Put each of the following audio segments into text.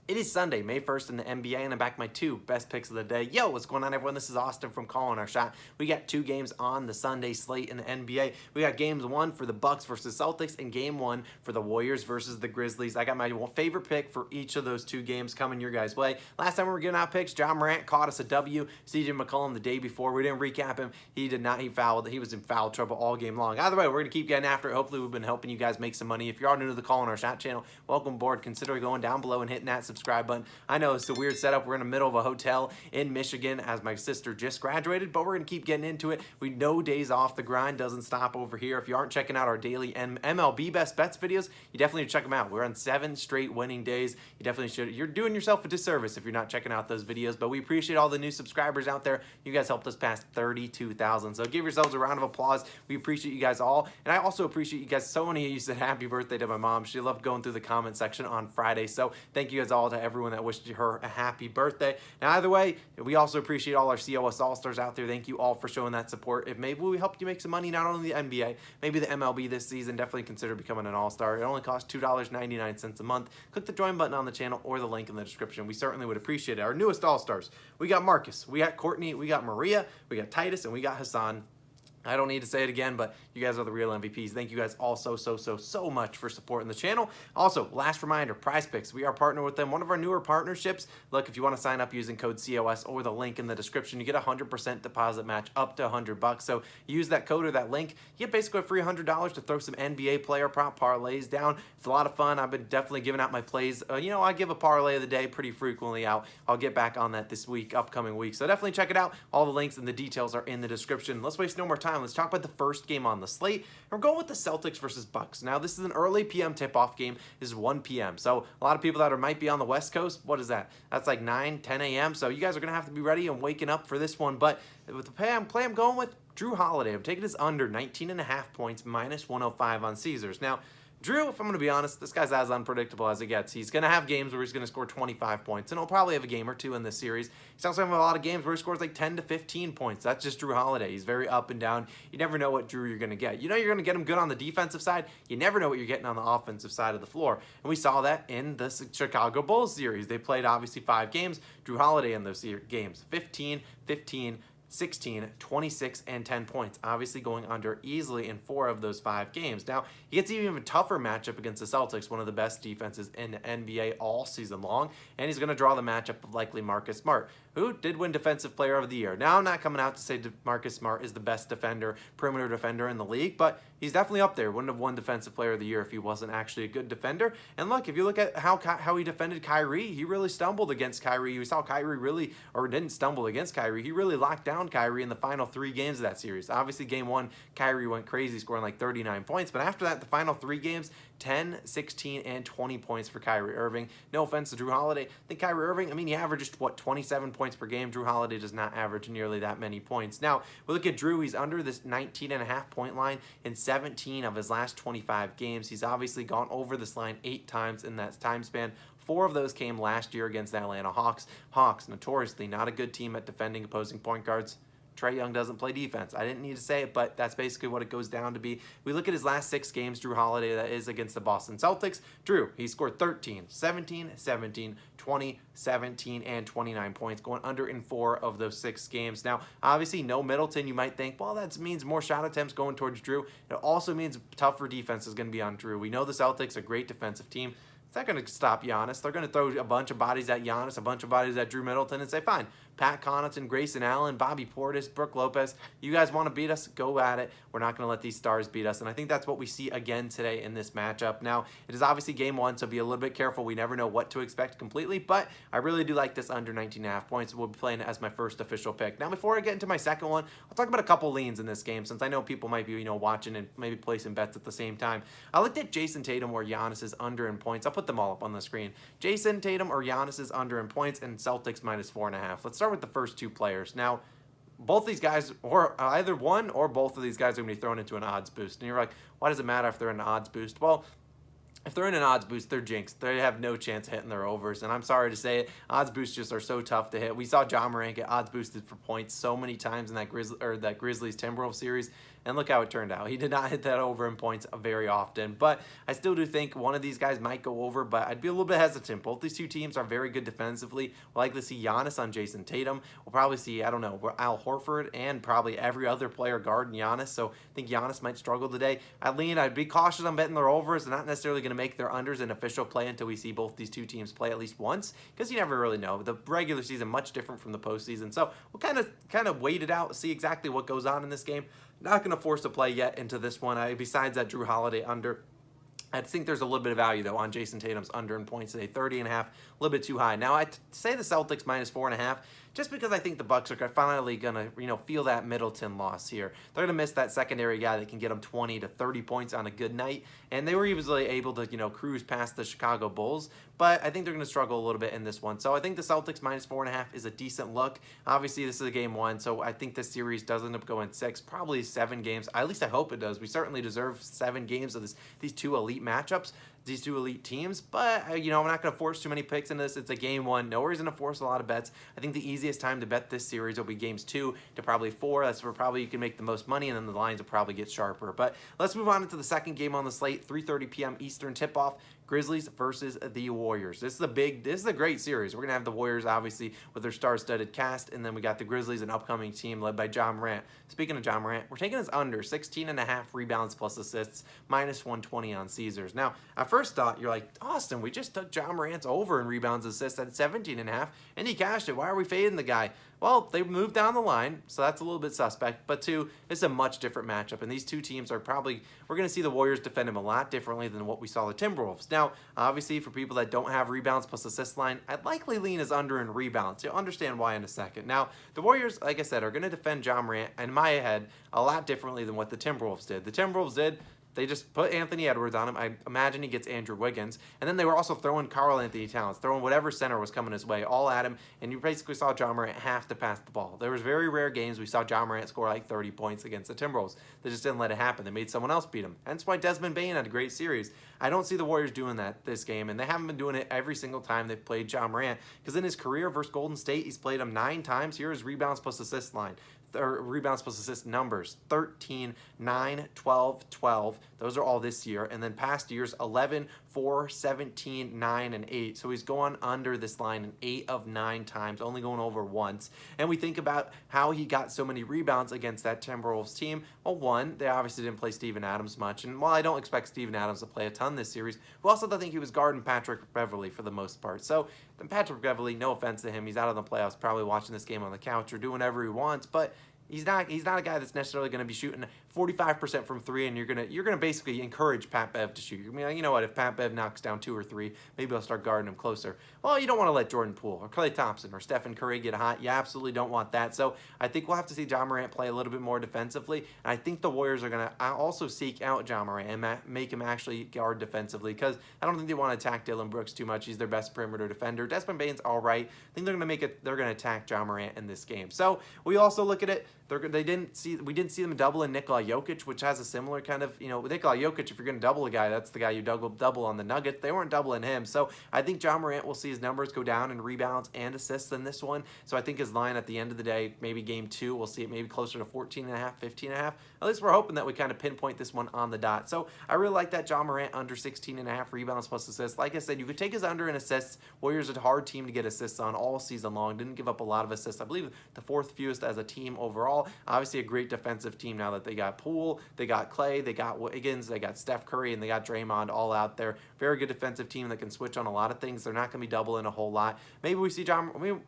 It is Sunday, May 1st in the NBA, and I'm back with my two best picks of the day. Yo, what's going on, everyone? This is Austin from Calling Our Shot. We got two games on the Sunday slate in the NBA. We got games one for the Bucks versus Celtics and game one for the Warriors versus the Grizzlies. I got my favorite pick for each of those two games coming your guys' way. Last time we were giving out picks, John Morant caught us a W. CJ McCollum the day before. We didn't recap him. He did not. He fouled. He was in foul trouble all game long. Either way, we're going to keep getting after it. Hopefully, we've been helping you guys make some money. If you are new to the Calling Our Shot channel, welcome aboard. Consider going down below and hitting that subscribe button. I know it's a weird setup. We're in the middle of a hotel in Michigan as my sister just graduated, but we're going to keep getting into it. We know days off. The grind doesn't stop over here. If you aren't checking out our daily MLB best bets videos, you definitely need to check them out. We're on 7 straight winning days. You definitely should. You're doing yourself a disservice if you're not checking out those videos, but we appreciate all the new subscribers out there. You guys helped us pass 32,000, so give yourselves a round of applause. We appreciate you guys all, and I also appreciate you guys. So many of you said happy birthday to my mom. She loved going through the comment section on Friday, so thank you guys all to everyone that wished her a happy birthday. Now, either way, we also appreciate all our COS All-Stars out there. Thank you all for showing that support. If maybe we helped you make some money, not only the NBA, maybe the MLB this season, definitely consider becoming an All-Star. It only costs $2.99 a month. Click the join button on the channel or the link in the description. We certainly would appreciate it. Our newest All-Stars, we got Marcus, we got Courtney, we got Maria, we got Titus, and we got Hassan. I don't need to say it again, but you guys are the real MVPs. Thank you guys all so much for supporting the channel. Also, last reminder, PrizePicks. We are partnered with them. One of our newer partnerships. Look, if you want to sign up using code COS or the link in the description, you get a 100% deposit match up to $100. So use that code or that link. You get basically a free $100 to throw some NBA player prop parlays down. It's a lot of fun. I've been definitely giving out my plays. I give a parlay of the day pretty frequently out. I'll get back on that this week, upcoming week. So definitely check it out. All the links and the details are in the description. Let's waste no more time. Let's talk about the first game on the slate. We're going with the Celtics versus Bucks. Now, this is an early PM tip-off game. This is 1 p.m. So a lot of people that might be on the West Coast, what is that? That's like 9, 10 a.m. So you guys are going to have to be ready and waking up for this one. But with the play I'm going with Jrue Holiday. I'm taking this under 19.5 points, minus 105 on Caesars. Now, Jrue, if I'm going to be honest, this guy's as unpredictable as it gets. He's going to have games where he's going to score 25 points, and he'll probably have a game or two in this series. He's also having a lot of games where he scores like 10 to 15 points. That's just Jrue Holiday. He's very up and down. You never know what Jrue you're going to get. You know you're going to get him good on the defensive side. You never know what you're getting on the offensive side of the floor. And we saw that in the Chicago Bulls series. They played, obviously, 5 games. Jrue Holiday in those games, 15, 15, 16, 26, and 10 points. Obviously going under easily in 4 of those 5 games. Now, he gets even a tougher matchup against the Celtics, one of the best defenses in the NBA all season long, and he's going to draw the matchup of likely Marcus Smart, who did win Defensive Player of the Year. Now, I'm not coming out to say Marcus Smart is the best defender, perimeter defender in the league, but he's definitely up there. Wouldn't have won Defensive Player of the Year if he wasn't actually a good defender. And look, if you look at how he defended Kyrie, he really stumbled against Kyrie. We saw Kyrie really, or didn't stumble against Kyrie. He really locked down Kyrie in the final 3 games of that series. Obviously, game 1, Kyrie went crazy, scoring like 39 points. But after that, the final 3 games, 10, 16, and 20 points for Kyrie Irving. No offense to Jrue Holiday. I think Kyrie Irving, he averages, 27 points per game. Jrue Holiday does not average nearly that many points. Now, we look at Jrue. He's under this 19.5 point line in 17 of his last 25 games. He's obviously gone over this line 8 times in that time span. 4 of those came last year against the Atlanta Hawks. Hawks, notoriously not a good team at defending opposing point guards. Trae Young doesn't play defense. I didn't need to say it, but that's basically what it goes down to be. We look at his last 6 games, Jrue Holiday, that is against the Boston Celtics. Jrue, he scored 13, 17, 17, 20, 17, and 29 points, going under in 4 of those 6 games. Now, obviously, no Middleton. You might think, well, that means more shot attempts going towards Jrue. It also means tougher defense is going to be on Jrue. We know the Celtics are a great defensive team. It's not going to stop Giannis. They're going to throw a bunch of bodies at Giannis, a bunch of bodies at Drew Middleton, and say, fine, Pat Connaughton, Grayson Allen, Bobby Portis, Brook Lopez, you guys want to beat us? Go at it. We're not going to let these stars beat us. And I think that's what we see again today in this matchup. Now, it is obviously game 1, so be a little bit careful. We never know what to expect completely, but I really do like this under 19.5 points. We'll be playing it as my first official pick. Now, before I get into my second one, I'll talk about a couple leans in this game, since I know people might be, watching and maybe placing bets at the same time. I looked at Jason Tatum or Giannis is under in points. I'll put them all up on the screen. Jason Tatum or Giannis is under in points, and Celtics minus 4.5. Let's start with the first 2 players. Now, both these guys, or either one or both of these guys are going to be thrown into an odds boost. And you're like, why does it matter if they're in an odds boost? Well, if they're in an odds boost, they're jinxed. They have no chance of hitting their overs. And I'm sorry to say it, odds boosts just are so tough to hit. We saw John Morant get odds boosted for points so many times in that Grizzlies Timberwolves series. and look how it turned out. He did not hit that over in points very often, but I still do think one of these guys might go over, but I'd be a little bit hesitant. Both these two teams are very good defensively. We'll likely see Giannis on Jason Tatum. We'll probably see, I don't know, Al Horford and probably every other player guarding Giannis, so I think Giannis might struggle today. I'd be cautious on betting their overs. They're not necessarily going to make their unders an official play until we see both these two teams play at least once, because you never really know. The regular season much different from the postseason, so we'll kind of wait it out, see exactly what goes on in this game. Not going to force a play yet into this one. Besides that Jrue Holiday under, I think there's a little bit of value, though, on Jason Tatum's under in points today. 30.5, a little bit too high. Now, I'd say the Celtics minus 4.5, just because I think the Bucks are finally going to, feel that Middleton loss here. They're going to miss that secondary guy that can get them 20 to 30 points on a good night, and they were easily able to, cruise past the Chicago Bulls, but I think they're going to struggle a little bit in this one. So I think the Celtics minus 4.5 is a decent look. Obviously, this is a game one, so I think this series does end up going 6, probably 7 games. At least I hope it does. We certainly deserve 7 games of these two elite matchups, these two elite teams, but I'm not going to force too many picks into this. It's a game one. No reason to force a lot of bets. I think the easiest time to bet this series will be games 2 to probably 4. That's where probably you can make the most money, and then the lines will probably get sharper. But let's move on into the second game on the slate, 3:30 p.m. Eastern tip-off. Grizzlies versus the Warriors. This is a great series. We're going to have the Warriors, obviously, with their star-studded cast, and then we got the Grizzlies, an upcoming team led by Ja Morant. Speaking of Ja Morant, we're taking his under 16.5 rebounds plus assists, minus 120 on Caesars. Now, at first thought, you're like, Austin, we just took Ja Morant's over in rebounds assists at 17.5, and he cashed it. Why are we fading the guy? Well, they moved down the line, so that's a little bit suspect. But 2, it's a much different matchup, and these two teams are we're going to see the Warriors defend him a lot differently than what we saw the Timberwolves. Now, obviously, for people that don't have rebounds plus assist line, I'd likely lean as under in rebounds. You'll understand why in a second. Now, the Warriors, like I said, are going to defend Ja Morant, in my head, a lot differently than what the Timberwolves did. The Timberwolves they just put Anthony Edwards on him. I imagine he gets Andrew Wiggins. And then they were also throwing Karl Anthony Towns, throwing whatever center was coming his way, all at him. And you basically saw Ja Morant have to pass the ball. There was very rare games we saw Ja Morant score like 30 points against the Timberwolves. They just didn't let it happen. They made someone else beat him. That's why Desmond Bane had a great series. I don't see the Warriors doing that this game, and they haven't been doing it every single time they've played Ja Morant, because in his career versus Golden State, he's played him 9 times. Here is rebounds plus assist line. Rebounds plus assist numbers: 13, 9, 12, 12. Those are all this year. And then past years, 11, 4, 17, 9, and 8. So he's going under this line in 8 of 9 times, only going over once. And we think about how he got so many rebounds against that Timberwolves team. Well, 1, they obviously didn't play Steven Adams much. And while I don't expect Steven Adams to play a ton this series, we also don't think he was guarding Patrick Beverley for the most part. So then Patrick Beverley, no offense to him, he's out of the playoffs, probably watching this game on the couch or doing whatever he wants, but he's not a guy that's necessarily going to be shooting 45% from 3, and you're gonna basically encourage Pat Bev to shoot. You're gonna be like, you know what, if Pat Bev knocks down 2 or 3, maybe I'll start guarding him closer. Well, you don't want to let Jordan Poole or Klay Thompson or Stephen Curry get hot. You absolutely don't want that. So I think we'll have to see Ja Morant play a little bit more defensively, and I think the Warriors are gonna also seek out Ja Morant and make him actually guard defensively, because I don't think they want to attack Dillon Brooks too much. He's their best perimeter defender. Desmond Bane's all right. I think they're gonna attack Ja Morant in this game. So we also look at it. We didn't see them double in Nikola Jokic, which has a similar kind of, with Nikola Jokic, if you're going to double a guy, that's the guy you double on the Nuggets. They weren't doubling him. So I think Ja Morant will see his numbers go down in rebounds and assists in this one. So I think his line at the end of the day, maybe game 2, we'll see it maybe closer to 14.5, 15.5. At least we're hoping that we kind of pinpoint this one on the dot. So I really like that Ja Morant under 16.5 rebounds plus assists. Like I said, you could take his under in assists. Warriors are a hard team to get assists on all season long. Didn't give up a lot of assists. I believe the 4th fewest as a team overall. Obviously a great defensive team now that they got Poole, they got Klay, they got Wiggins, they got Steph Curry, and they got Draymond all out there. Very good defensive team that can switch on a lot of things. They're not going to be doubling a whole lot. Maybe we see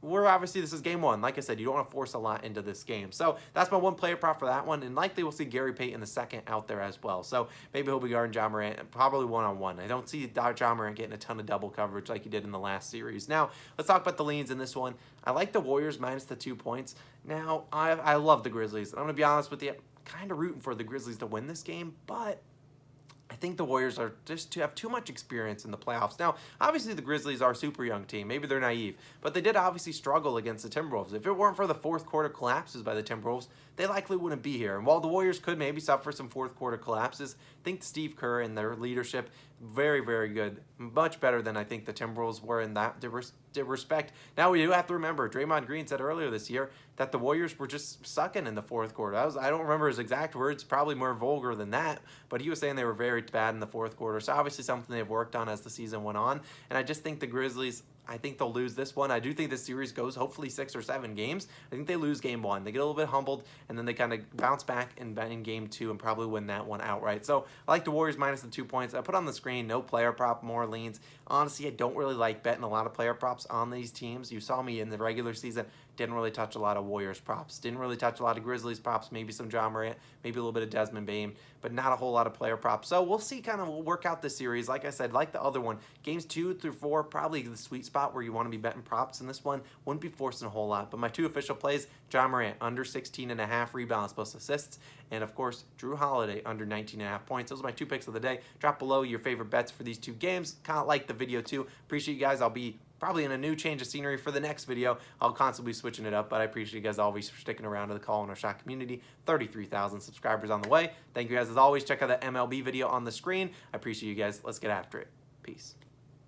we're obviously, this is game 1. Like I said, you don't want to force a lot into this game. So that's my 1 player prop for that one, and likely we'll see Gary Payton the second out there as well. So maybe he'll be guarding Ja Morant, probably one-on-one. I don't see Ja Morant getting a ton of double coverage like he did in the last series. Now, let's talk about the leans in this one. I like the Warriors minus the 2 points. Now, I love the Grizzlies. I'm going to be honest with you, kind of rooting for the Grizzlies to win this game, but I think the Warriors are just have too much experience in the playoffs. Now, obviously the Grizzlies are a super young team. Maybe they're naive, but they did obviously struggle against the Timberwolves. If it weren't for the 4th quarter collapses by the Timberwolves, they likely wouldn't be here. And while the Warriors could maybe suffer some 4th quarter collapses, I think Steve Kerr and their leadership Very, very good. Much better than I think the Timberwolves were in that respect. Now, we do have to remember, Draymond Green said earlier this year that the Warriors were just sucking in the fourth quarter. I don't remember his exact words, probably more vulgar than that, but he was saying they were very bad in the fourth quarter. So obviously something they've worked on as the season went on. And I just think the Grizzlies, I think they'll lose this one. I do think this series goes hopefully 6 or 7 games. I think they lose game 1. They get a little bit humbled, and then they kind of bounce back in game 2 and probably win that one outright. So I like the Warriors minus the 2 points. I put on the screen, no player prop, more leans. Honestly, I don't really like betting a lot of player props on these teams. You saw me in the regular season. Didn't really touch a lot of Warriors props. Didn't really touch a lot of Grizzlies props. Maybe some Ja Morant. Maybe a little bit of Desmond Bane. But not a whole lot of player props. So we'll see kind of, we'll work out this series. Like I said, like the other one, games 2 through 4, probably the sweet spot where you want to be betting props. In this one, wouldn't be forcing a whole lot. But my 2 official plays, Ja Morant, under 16.5 rebounds plus assists. And of course, Jrue Holiday, under 19.5 points. Those are my 2 picks of the day. Drop below your favorite bets for these 2 games. Kind of like the video too. Appreciate you guys. I'll be probably in a new change of scenery for the next video. I'll constantly be switching it up, but I appreciate you guys always for sticking around to the Call on Our Shot community. 33,000 subscribers on the way. Thank you guys as always. Check out that MLB video on the screen. I appreciate you guys. Let's get after it. Peace.